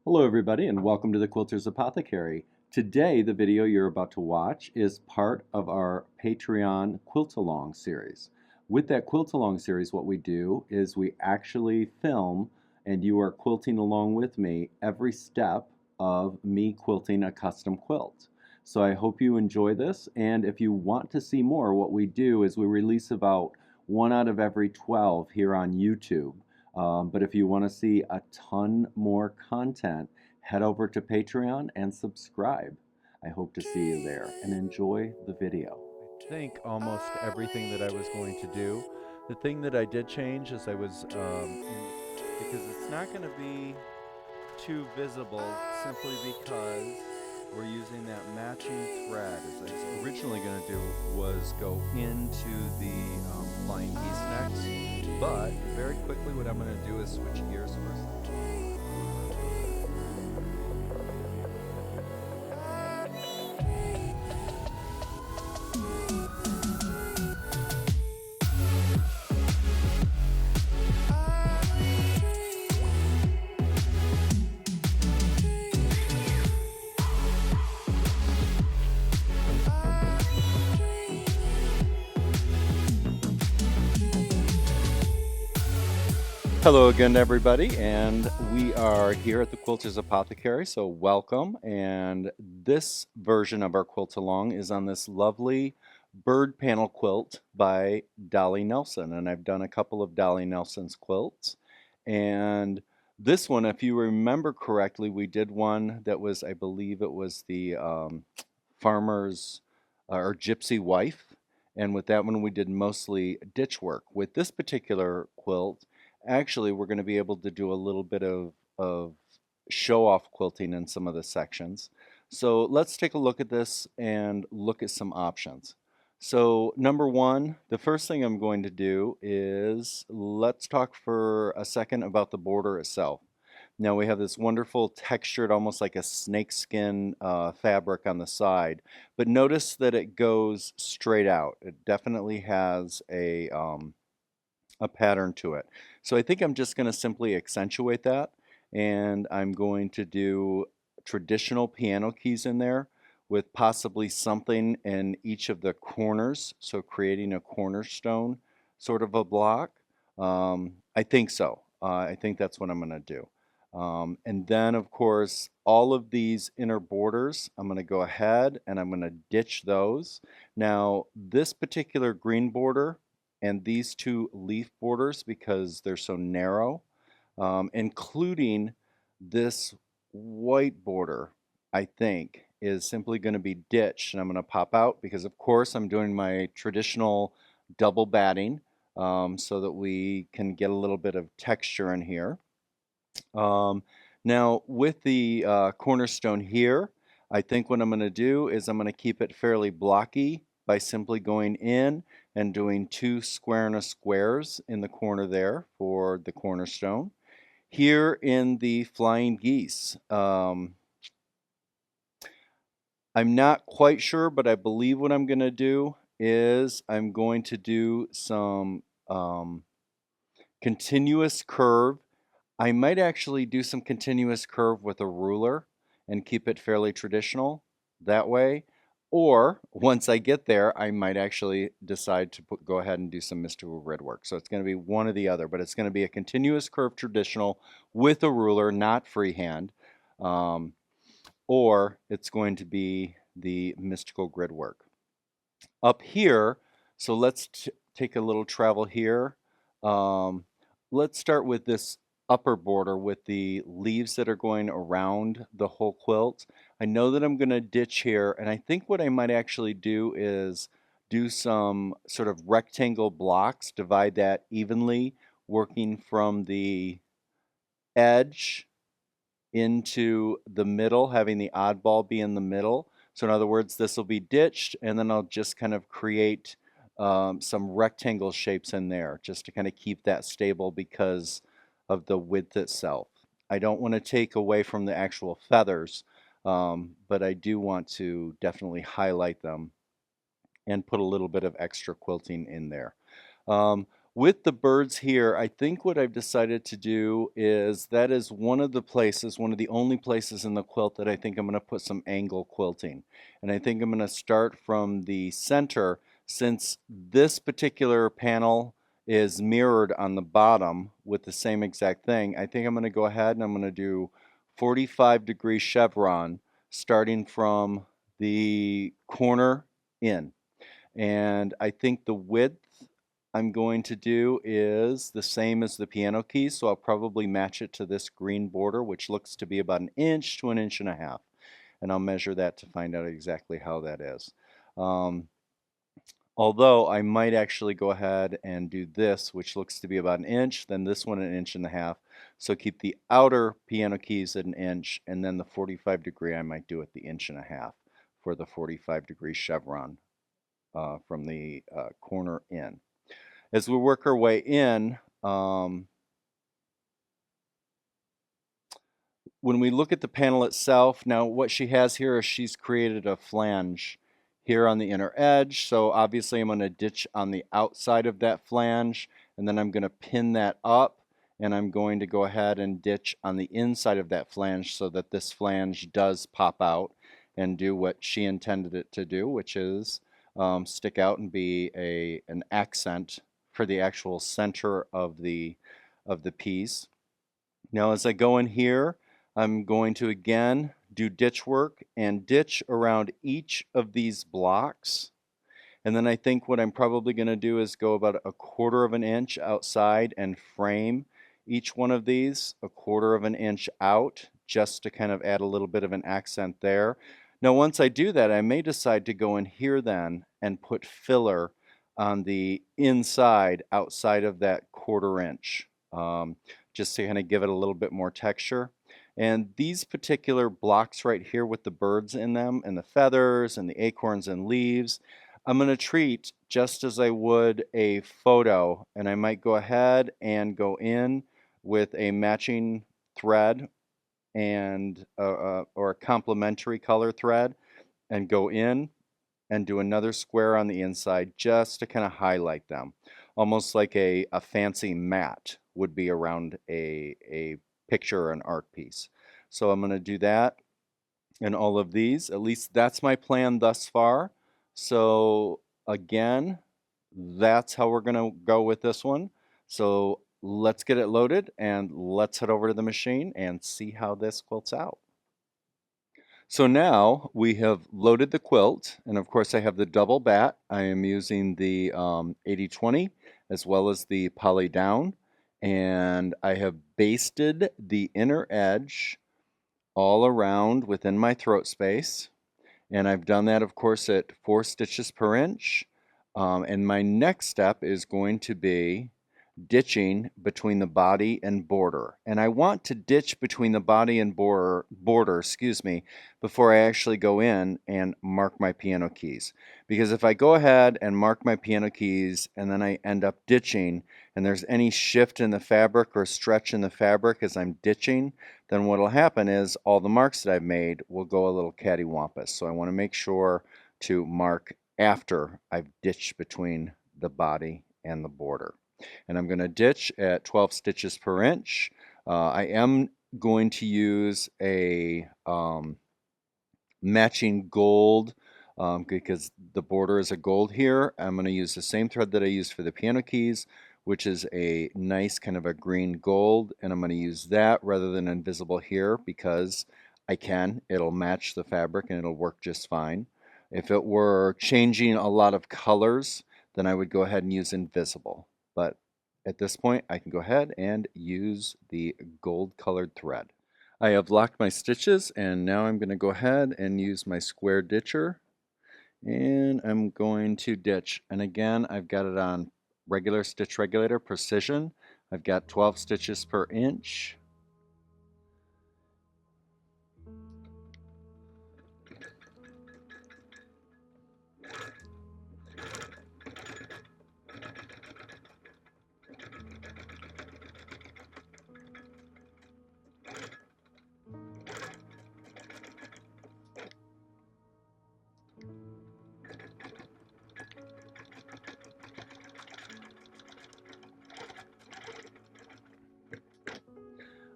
Hello everybody and welcome to the Quilter's Apothecary. Today the video you're about to watch is part of our Patreon Quilt Along series. With that Quilt Along series what we do is we actually film and you are quilting along with me every step of me quilting a custom quilt. So I hope you enjoy this, and if you want to see more, what we do is we release about one out of every 12 here on YouTube. But if you want to see a ton more content, head over to Patreon and subscribe. I hope to see you there and enjoy the video. I think almost everything that I was going to do. The thing that I did change is because it's not going to be too visible simply because we're using that matching thread. As I was originally going to do was go into the flying geese necks, but very quickly what I'm going to do is switch gears first. Hello again, everybody, and we are here at the Quilter's Apothecary, so welcome. And this version of our quilt along is on this lovely bird panel quilt by Dolly Nelson, and I've done a couple of Dolly Nelson's quilts. And this one, if you remember correctly, we did one that was, I believe it was the farmer's or gypsy wife, and with that one we did mostly ditch work. With this particular quilt, actually, we're going to be able to do a little bit of show-off quilting in some of the sections. So let's take a look at this and look at some options. So number one, the first thing I'm going to do is let's talk for a second about the border itself. Now we have this wonderful textured, almost like a snakeskin fabric on the side, but notice that it goes straight out. It definitely has a pattern to it. So I think I'm just going to simply accentuate that, and I'm going to do traditional piano keys in there with possibly something in each of the corners, so creating a cornerstone sort of a block. I think so. I think that's what I'm going to do. And then, of course, all of these inner borders, I'm going to go ahead and I'm going to ditch those. Now, this particular green border and these two leaf borders, because they're so narrow, including this white border, I think, is simply going to be ditched. And I'm going to pop out because, of course, I'm doing my traditional double batting so that we can get a little bit of texture in here. Now, with the cornerstone here, I think what I'm going to do is I'm going to keep it fairly blocky by simply going in and doing 2 squareness squares in the corner there for the cornerstone. Here in the flying geese, I'm not quite sure, but I believe what I'm going to do is I'm going to do some continuous curve. I might actually do some continuous curve with a ruler and keep it fairly traditional that way. Or once I get there, I might actually decide to go ahead and do some mystical grid work. So it's going to be one or the other, but it's going to be a continuous curve traditional with a ruler, not freehand. Or it's going to be the mystical grid work. Up here, so let's take a little travel here. Let's start with this upper border with the leaves that are going around the whole quilt. I know that I'm going to ditch here, and I think what I might actually do is do some sort of rectangle blocks, divide that evenly, working from the edge into the middle, having the oddball be in the middle. So in other words, this will be ditched, and then I'll just kind of create some rectangle shapes in there just to kind of keep that stable because of the width itself. I don't want to take away from the actual feathers, but I do want to definitely highlight them and put a little bit of extra quilting in there. With the birds here, I think what I've decided to do is that is one of the places, one of the only places in the quilt that I think I'm going to put some angle quilting. And I think I'm going to start from the center since this particular panel is mirrored on the bottom with the same exact thing. I think I'm going to go ahead and I'm going to do 45-degree chevron starting from the corner in. And I think the width I'm going to do is the same as the piano keys, so I'll probably match it to this green border, which looks to be about an inch to an inch and a half. And I'll measure that to find out exactly how that is. Um, Although I might actually go ahead and do this, which looks to be about an inch, then this one an inch and a half. So keep the outer piano keys at an inch, and then the 45-degree I might do at the inch and a half for the 45-degree chevron from the corner in. As we work our way in, when we look at the panel itself, now what she has here is she's created a flange here on the inner edge. So obviously I'm going to ditch on the outside of that flange, and then I'm going to pin that up, and I'm going to go ahead and ditch on the inside of that flange so that this flange does pop out and do what she intended it to do, which is stick out and be an accent for the actual center of the piece. Now as I go in here, I'm going to again do ditch work and ditch around each of these blocks. And then I think what I'm probably going to do is go about a quarter of an inch outside and frame each one of these a quarter of an inch out just to kind of add a little bit of an accent there. Now once I do that, I may decide to go in here then and put filler on the inside outside of that quarter inch, just to kind of give it a little bit more texture. And these particular blocks right here with the birds in them and the feathers and the acorns and leaves, I'm going to treat just as I would a photo, and I might go ahead and go in with a matching thread and or a complementary color thread and go in and do another square on the inside just to kind of highlight them, almost like a fancy mat would be around a picture or an art piece. So I'm going to do that in all of these. At least that's my plan thus far. So again, that's how we're going to go with this one. So let's get it loaded and let's head over to the machine and see how this quilts out. So now we have loaded the quilt, and of course I have the double bat. I am using the 80/20 as well as the poly down, and I have basted the inner edge all around within my throat space. And I've done that, of course, at 4 stitches per inch. And my next step is going to be ditching between the body and border. And I want to ditch between the body and border, excuse me, before I actually go in and mark my piano keys. Because if I go ahead and mark my piano keys and then I end up ditching and there's any shift in the fabric or stretch in the fabric as I'm ditching, then what will happen is all the marks that I've made will go a little cattywampus. So I want to make sure to mark after I've ditched between the body and the border. And I'm going to ditch at 12 stitches per inch. I am going to use a matching gold because the border is a gold here. I'm going to use the same thread that I used for the piano keys, which is a nice kind of a green gold, and I'm going to use that rather than invisible here because I can. It'll match the fabric and it'll work just fine. If it were changing a lot of colors, then I would go ahead and use invisible. But at this point, I can go ahead and use the gold colored thread. I have locked my stitches, and now I'm going to go ahead and use my square ditcher, and I'm going to ditch. And again, I've got it on regular stitch regulator precision. I've got 12 stitches per inch.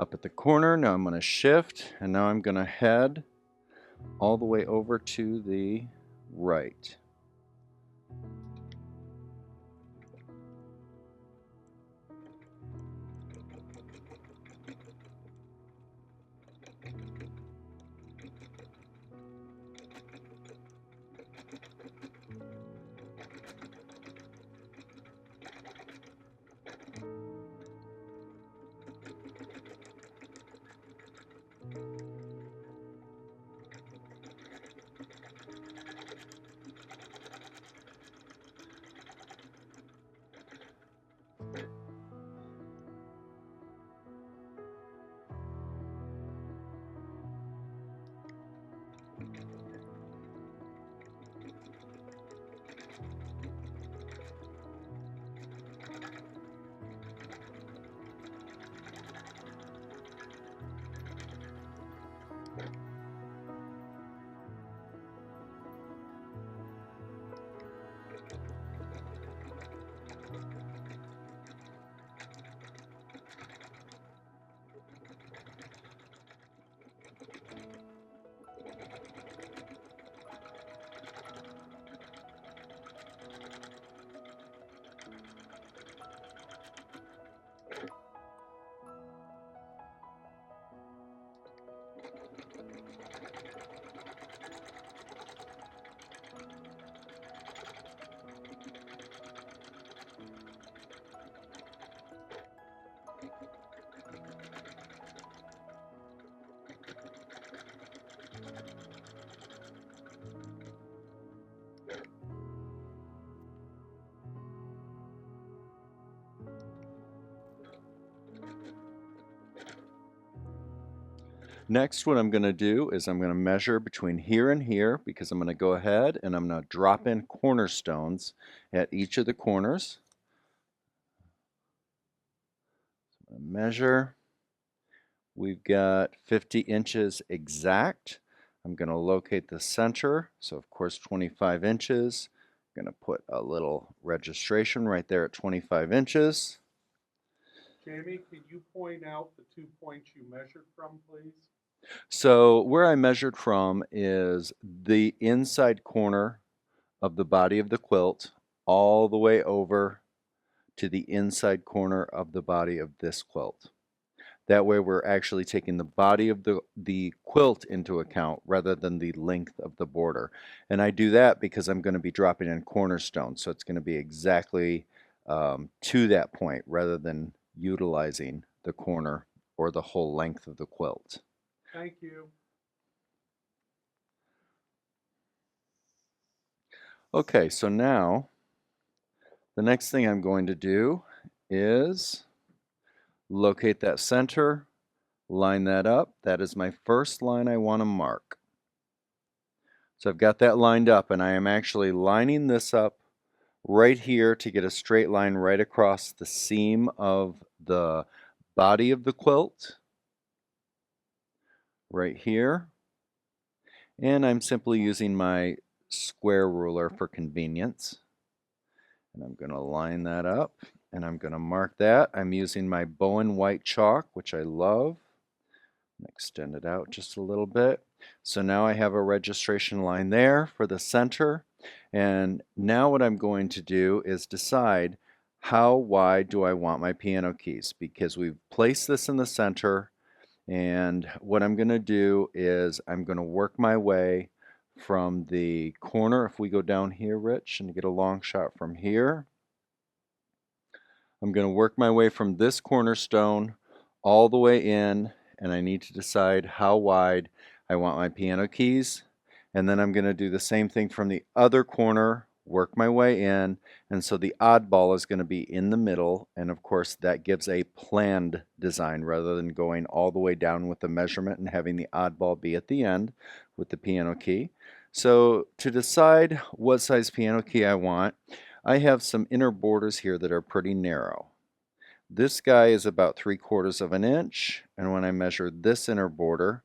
up at the corner. Now I'm going to shift, and now I'm going to head all the way over to the right. Next, what I'm going to do is I'm going to measure between here and here, because I'm going to go ahead and I'm going to drop in cornerstones at each of the corners. I'm going to measure. We've got 50 inches exact. I'm going to locate the center, so of course 25 inches. I'm going to put a little registration right there at 25 inches. Jamie, can you point out the 2 points you measured from, please? So where I measured from is the inside corner of the body of the quilt all the way over to the inside corner of the body of this quilt. That way we're actually taking the body of the quilt into account rather than the length of the border. And I do that because I'm going to be dropping in cornerstones, so it's going to be exactly to that point rather than utilizing the corner or the whole length of the quilt. Thank you. Okay, so now the next thing I'm going to do is locate that center, line that up. That is my first line I want to mark. So I've got that lined up, and I am actually lining this up right here to get a straight line right across the seam of the body of the quilt, right here. And I'm simply using my square ruler for convenience. And I'm going to line that up, and I'm going to mark that. I'm using my Bowen white chalk, which I love. Extend it out just a little bit. So now I have a registration line there for the center. And now what I'm going to do is decide how wide do I want my piano keys, because we've placed this in the center. And what I'm going to do is I'm going to work my way from the corner. If we go down here, Rich, and get a long shot from here, I'm going to work my way from this cornerstone all the way in, and I need to decide how wide I want my piano keys. And then I'm going to do the same thing from the other corner, work my way in, and so the oddball is going to be in the middle, and of course that gives a planned design rather than going all the way down with the measurement and having the oddball be at the end with the piano key. So to decide what size piano key I want, I have some inner borders here that are pretty narrow. This guy is about 3/4 of an inch, and when I measure this inner border,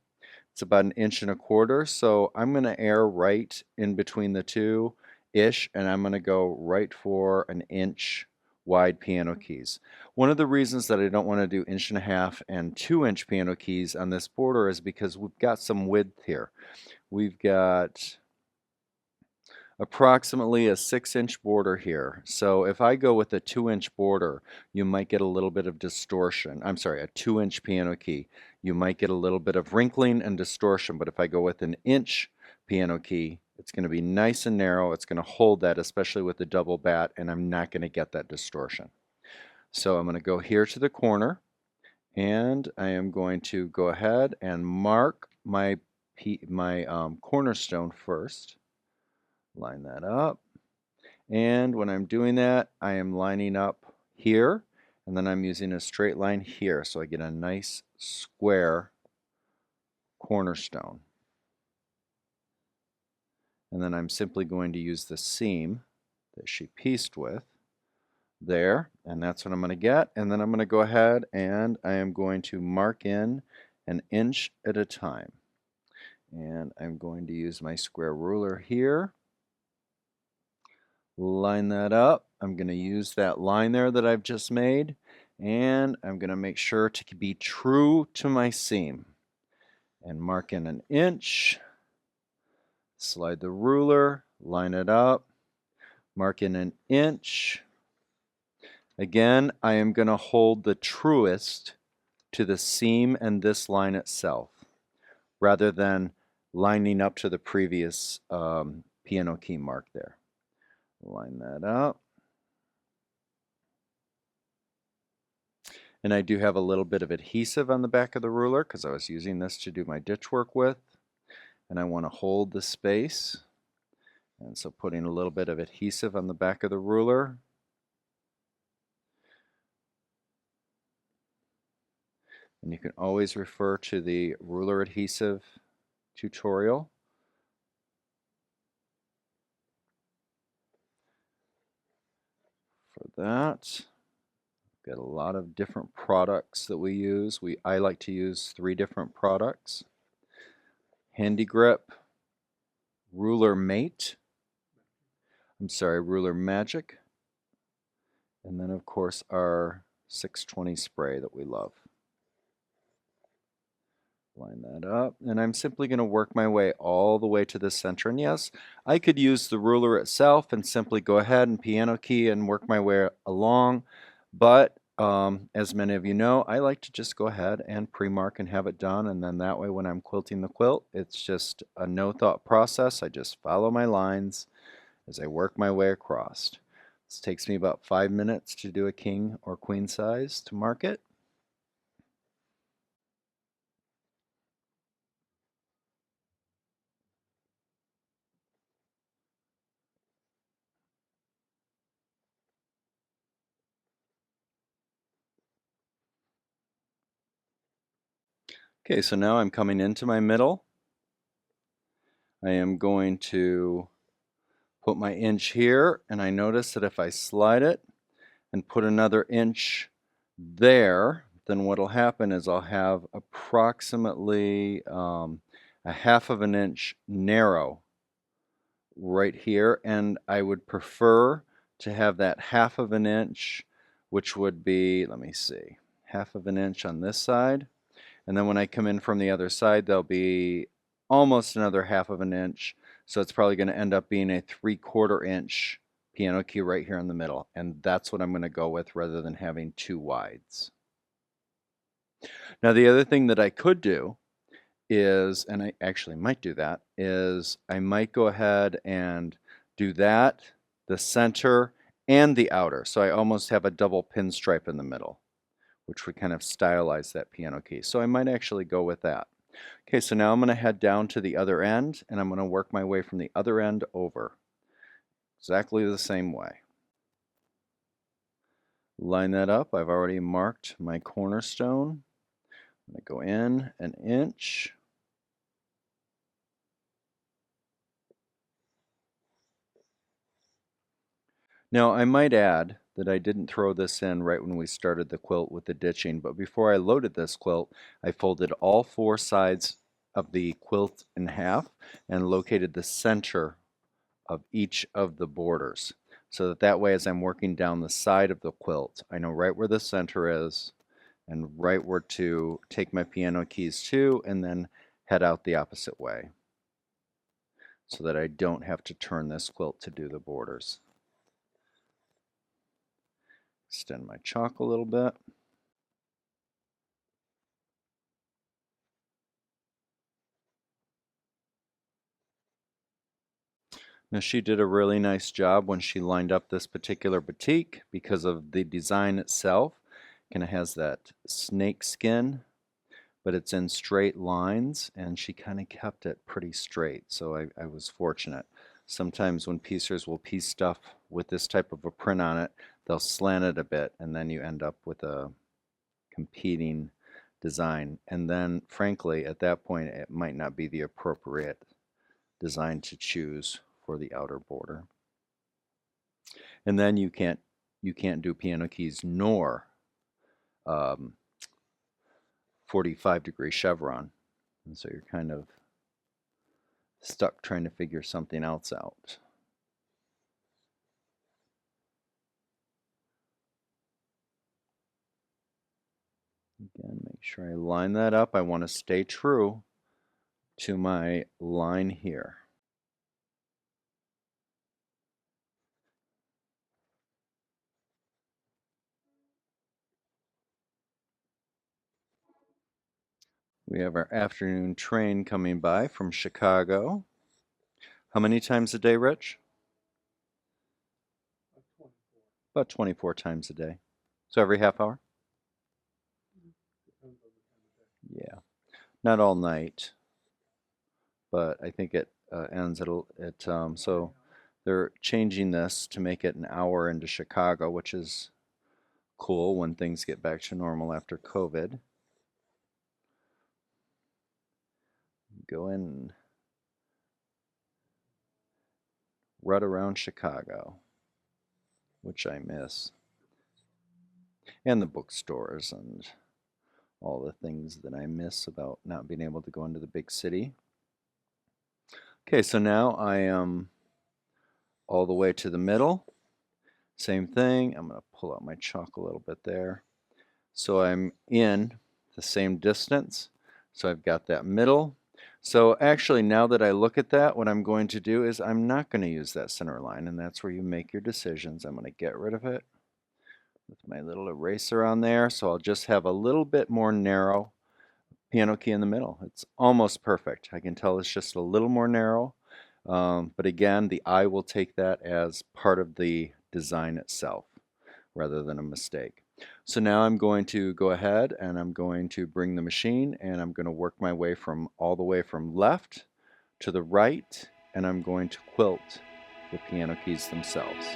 it's about 1.25 inches. So I'm going to err right in between the two-ish, and I'm going to go right for 1 inch wide piano keys. One of the reasons that I don't want to do 1.5 and 2-inch piano keys on this border is because we've got some width here. We've got approximately a 6-inch border here. So if I go with a 2-inch border, you might get a little bit of distortion. I'm sorry, a 2-inch piano key. You might get a little bit of wrinkling and distortion, but if I go with an inch piano key, it's going to be nice and narrow. It's going to hold that, especially with the double bat, and I'm not going to get that distortion. So I'm going to go here to the corner, and I am going to go ahead and mark my cornerstone first. Line that up. And when I'm doing that, I am lining up here, and then I'm using a straight line here, so I get a nice square cornerstone. And then I'm simply going to use the seam that she pieced with there, and that's what I'm going to get. And then I'm going to go ahead and I am going to mark in 1 inch at a time. And I'm going to use my square ruler here. Line that up. I'm going to use that line there that I've just made, and I'm going to make sure to be true to my seam and mark in 1 inch. Slide the ruler, line it up, mark in 1 inch. Again, I am going to hold the truest to the seam and this line itself, rather than lining up to the previous piano key mark there. Line that up. And I do have a little bit of adhesive on the back of the ruler because I was using this to do my ditch work with. And I want to hold the space. And so putting a little bit of adhesive on the back of the ruler. And you can always refer to the ruler adhesive tutorial. For that, got a lot of different products that we use. I like to use 3 different products. Handy Grip, Ruler Ruler Magic, and then of course our 620 spray that we love. Line that up, and I'm simply going to work my way all the way to the center. And yes, I could use the ruler itself and simply go ahead and piano key and work my way along, but as many of you know, I like to just go ahead and pre-mark and have it done, and then that way when I'm quilting the quilt, it's just a no-thought process. I just follow my lines as I work my way across. This takes me about 5 minutes to do a king or queen size to mark it. Okay, so now I'm coming into my middle. I am going to put my inch here, and I notice that if I slide it and put another inch there, then what will happen is I'll have approximately a 1/2 of an inch narrow right here, and I would prefer to have that 1/2 of an inch, which would be, let me see, 1/2 of an inch on this side, and then when I come in from the other side, there'll be almost another 1/2 of an inch, so it's probably going to end up being a 3/4 inch piano key right here in the middle, and that's what I'm going to go with rather than having 2 wides. Now the other thing that I could do is, and I actually might do that, is I might go ahead and do that, the center, and the outer, so I almost have a double pinstripe in the middle, which would kind of stylize that piano key. So I might actually go with that. Okay, so now I'm going to head down to the other end, and I'm going to work my way from the other end over. Exactly the same way. Line that up. I've already marked my cornerstone. I'm going to go in 1 inch. Now I might add that I didn't throw this in right when we started the quilt with the ditching, but before I loaded this quilt, I folded all 4 sides of the quilt in half and located the center of each of the borders. so that way as I'm working down the side of the quilt, I know right where the center is and right where to take my piano keys to, and then head out the opposite way so that I don't have to turn this quilt to do the borders. Extend my chalk a little bit. Now she did a really nice job when she lined up this particular batik because of the design itself. Kind of has that snake skin, but it's in straight lines, and she kind of kept it pretty straight, so I was fortunate. Sometimes when piecers will piece stuff with this type of a print on it, they'll slant it a bit, and then you end up with a competing design. And then, frankly, at that point, it might not be the appropriate design to choose for the outer border. And then you can't do piano keys nor 45-degree chevron, and so you're kind of stuck trying to figure something else out. Again, make sure I line that up. I want to stay true to my line here. We have our afternoon train coming by from Chicago. How many times a day, Rich? About 24 times a day. So every half hour? Yeah. Not all night, but I think it ends so they're changing this to make it an hour into Chicago, which is cool when things get back to normal after COVID. Go in, rut around Chicago, which I miss, and the bookstores and all the things that I miss about not being able to go into the big city. Okay, so now I am all the way to the middle. Same thing, I'm going to pull out my chalk a little bit there. So I'm in the same distance. So I've got that middle. So actually, now that I look at that, what I'm going to do is I'm not going to use that center line, and that's where you make your decisions. I'm going to get rid of it with my little eraser on there. So I'll just have a little bit more narrow piano key in the middle. It's almost perfect. I can tell it's just a little more narrow. But again, the eye will take that as part of the design itself rather than a mistake. So now I'm going to go ahead and I'm going to bring the machine and I'm going to work my way from all the way from left to the right, and I'm going to quilt the piano keys themselves.